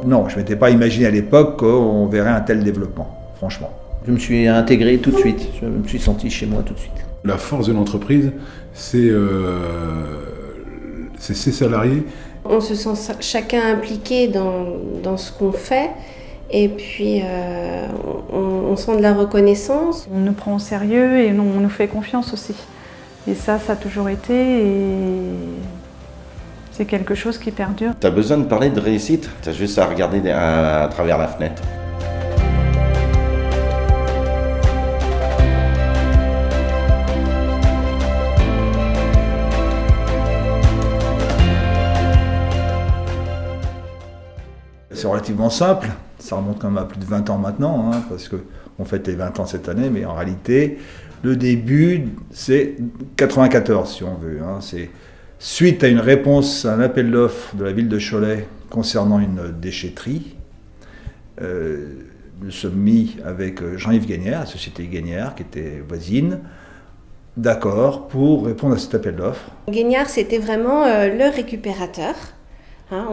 non, je ne m'étais pas imaginé à l'époque qu'on verrait un tel développement, franchement. Je me suis intégré tout de suite, je me suis senti chez moi tout de suite. La force de l'entreprise, c'est ses salariés. On se sent chacun impliqué dans ce qu'on fait et puis on sent de la reconnaissance. On nous prend au sérieux et on nous fait confiance aussi. Et ça a toujours été et c'est quelque chose qui perdure. Tu as besoin de parler de réussite, tu as juste à regarder à travers la fenêtre. C'est relativement simple, ça remonte quand même à plus de 20 ans maintenant, hein, parce qu'on fête les 20 ans cette année, mais en réalité, le début, c'est 94 si on veut. Hein, c'est suite à une réponse à un appel d'offres de la ville de Cholet concernant une déchetterie. Nous sommes mis avec Jean-Yves Gagnard, la société Gagnard, qui était voisine, d'accord pour répondre à cet appel d'offres. Gagnard, c'était vraiment le récupérateur. Hein,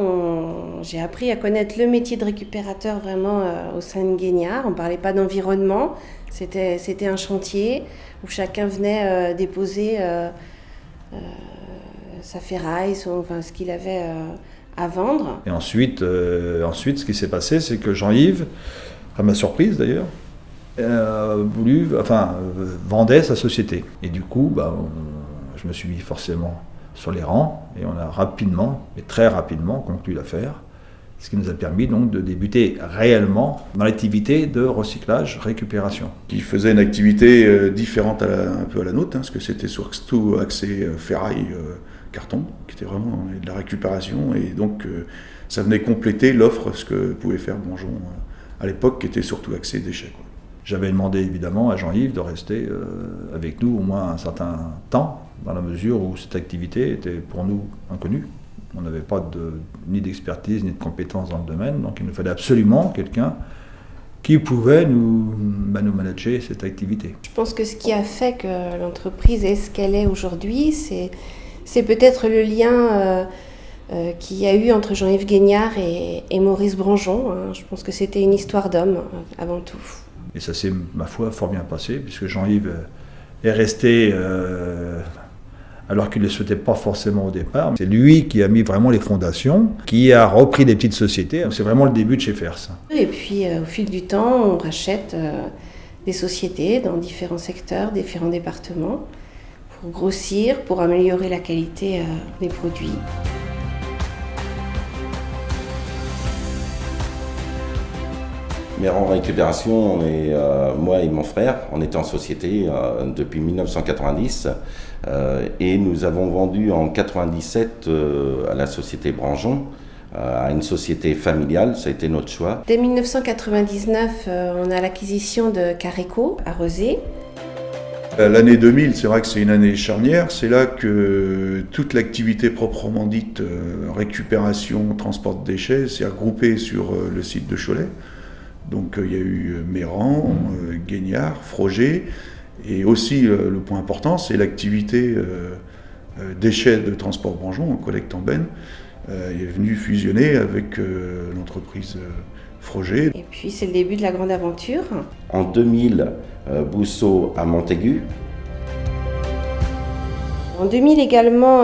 j'ai appris à connaître le métier de récupérateur vraiment au sein de Gagnard. On ne parlait pas d'environnement, c'était un chantier où chacun venait déposer sa ferraille, ce qu'il avait à vendre. Et ensuite, ce qui s'est passé, c'est que Jean-Yves, à ma surprise d'ailleurs, vendait sa société. Et du coup, je me suis mis forcément sur les rangs et on a rapidement, et très rapidement, conclu l'affaire, ce qui nous a permis donc de débuter réellement dans l'activité de recyclage, récupération. Qui faisait une activité différente un peu à la nôtre, hein, parce que c'était surtout axé ferraille, carton, qui était vraiment de la récupération, et donc ça venait compléter l'offre, ce que pouvait faire Branjon à l'époque, qui était surtout axé déchets, quoi. J'avais demandé évidemment à Jean-Yves de rester avec nous au moins un certain temps, dans la mesure où cette activité était pour nous inconnue. On n'avait pas ni d'expertise ni de compétences dans le domaine, donc il nous fallait absolument quelqu'un qui pouvait nous manager cette activité. Je pense que ce qui a fait que l'entreprise est ce qu'elle est aujourd'hui, c'est peut-être le lien qu'il y a eu entre Jean-Yves Gagnard et Maurice Branjon. Hein. Je pense que c'était une histoire d'homme avant tout. Et ça s'est, ma foi, fort bien passé, puisque Jean-Yves est resté alors qu'il ne le souhaitait pas forcément au départ. C'est lui qui a mis vraiment les fondations, qui a repris des petites sociétés. C'est vraiment le début de chez Fers. Et puis, au fil du temps, on rachète des sociétés dans différents secteurs, différents départements, pour grossir, pour améliorer la qualité des produits. Mais en récupération, moi et mon frère, on était en société depuis 1990 et nous avons vendu en 1997 à la société Branjon, à une société familiale, ça a été notre choix. Dès 1999, on a l'acquisition de Careco à Rezé. L'année 2000, c'est vrai que c'est une année charnière, c'est là que toute l'activité proprement dite récupération, transport de déchets s'est regroupée sur le site de Cholet. Donc il y a eu Méran, Gagnard, Froger, et aussi le point important, c'est l'activité déchets de transport Branjon, en collecte en benne, est venue fusionner avec l'entreprise Froger. Et puis c'est le début de la grande aventure. En 2000, Bousseau à Montaigu. En 2000 également,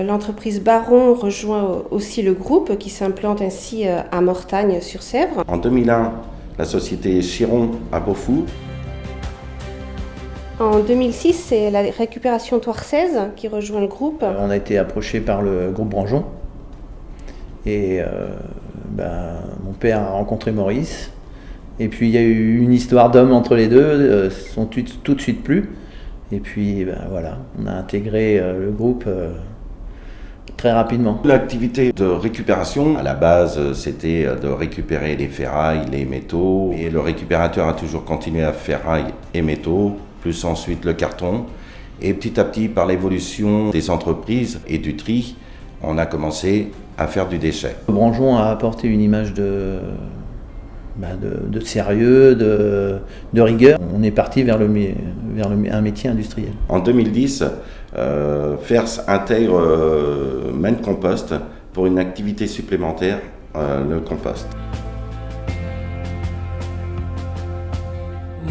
l'entreprise Baron rejoint aussi le groupe qui s'implante ainsi à Mortagne-sur-Sèvre. En 2001, la société Chiron à Beaufou. En 2006, c'est la récupération Toirsaise qui rejoint le groupe. On a été approché par le groupe Branjon et mon père a rencontré Maurice. Et puis il y a eu une histoire d'homme entre les deux, ils se sont tout de suite plu. Et puis voilà, on a intégré le groupe très rapidement. L'activité de récupération, à la base, c'était de récupérer les ferrailles, les métaux. Et le récupérateur a toujours continué à ferraille et métaux, plus ensuite le carton. Et petit à petit, par l'évolution des entreprises et du tri, on a commencé à faire du déchet. Branjon a apporté une image de sérieux, de rigueur. On est parti vers un métier industriel. En 2010, Fers intègre Maine Compost pour une activité supplémentaire le compost.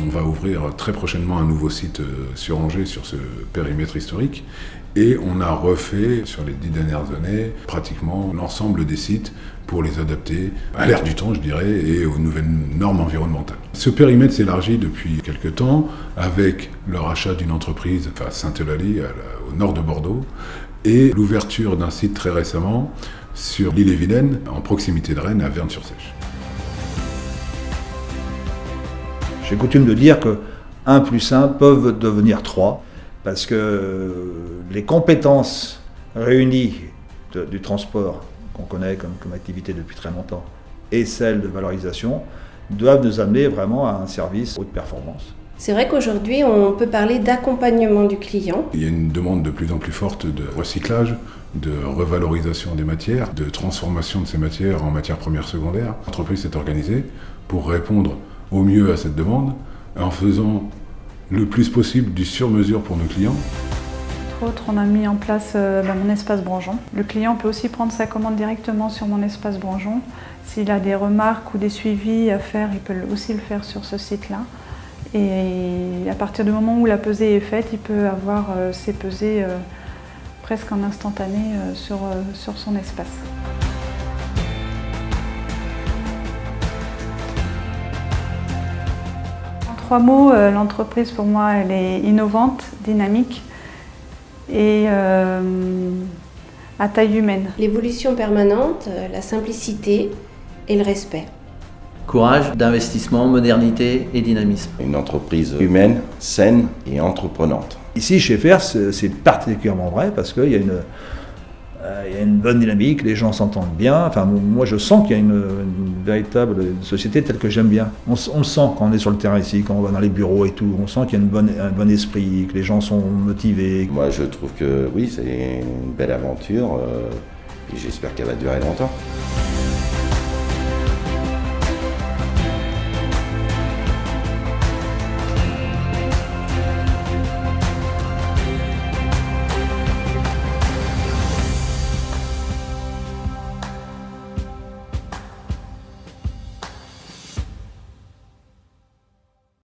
On va ouvrir très prochainement un nouveau site sur Angers, sur ce périmètre historique. Et on a refait, sur les 10 dernières années, pratiquement l'ensemble des sites pour les adapter à l'ère du temps, je dirais, et aux nouvelles normes environnementales. Ce périmètre s'élargit depuis quelques temps avec le rachat d'une entreprise, Saint-Eulalie, au nord de Bordeaux, et l'ouverture d'un site très récemment sur l'île-et-Vilaine, en proximité de Rennes, à Vern-sur-Sèche. J'ai coutume de dire que 1 plus 1 peuvent devenir 3, parce que les compétences réunies du transport, qu'on connaît comme activité depuis très longtemps, et celles de valorisation, doivent nous amener vraiment à un service haute performance. C'est vrai qu'aujourd'hui, on peut parler d'accompagnement du client. Il y a une demande de plus en plus forte de recyclage, de revalorisation des matières, de transformation de ces matières en matières premières secondaires. L'entreprise s'est organisée pour répondre au mieux à cette demande, en faisant le plus possible du sur-mesure pour nos clients. Entre autres, on a mis en place mon espace Brangeon. Le client peut aussi prendre sa commande directement sur mon espace Brangeon. S'il a des remarques ou des suivis à faire, il peut aussi le faire sur ce site-là. Et à partir du moment où la pesée est faite, il peut avoir ses pesées presque en instantané sur son espace. En 3 mots, l'entreprise pour moi elle est innovante, dynamique et à taille humaine. L'évolution permanente, la simplicité et le respect. Courage, d'investissement, modernité et dynamisme. Une entreprise humaine, saine et entreprenante. Ici, chez Fers, c'est particulièrement vrai parce qu'il y a une bonne dynamique, les gens s'entendent bien. Enfin, moi, je sens qu'il y a une véritable société telle que j'aime bien. On le sent quand on est sur le terrain ici, quand on va dans les bureaux et tout. On sent qu'il y a un bon esprit, que les gens sont motivés. Moi, je trouve que oui, c'est une belle aventure et j'espère qu'elle va durer longtemps.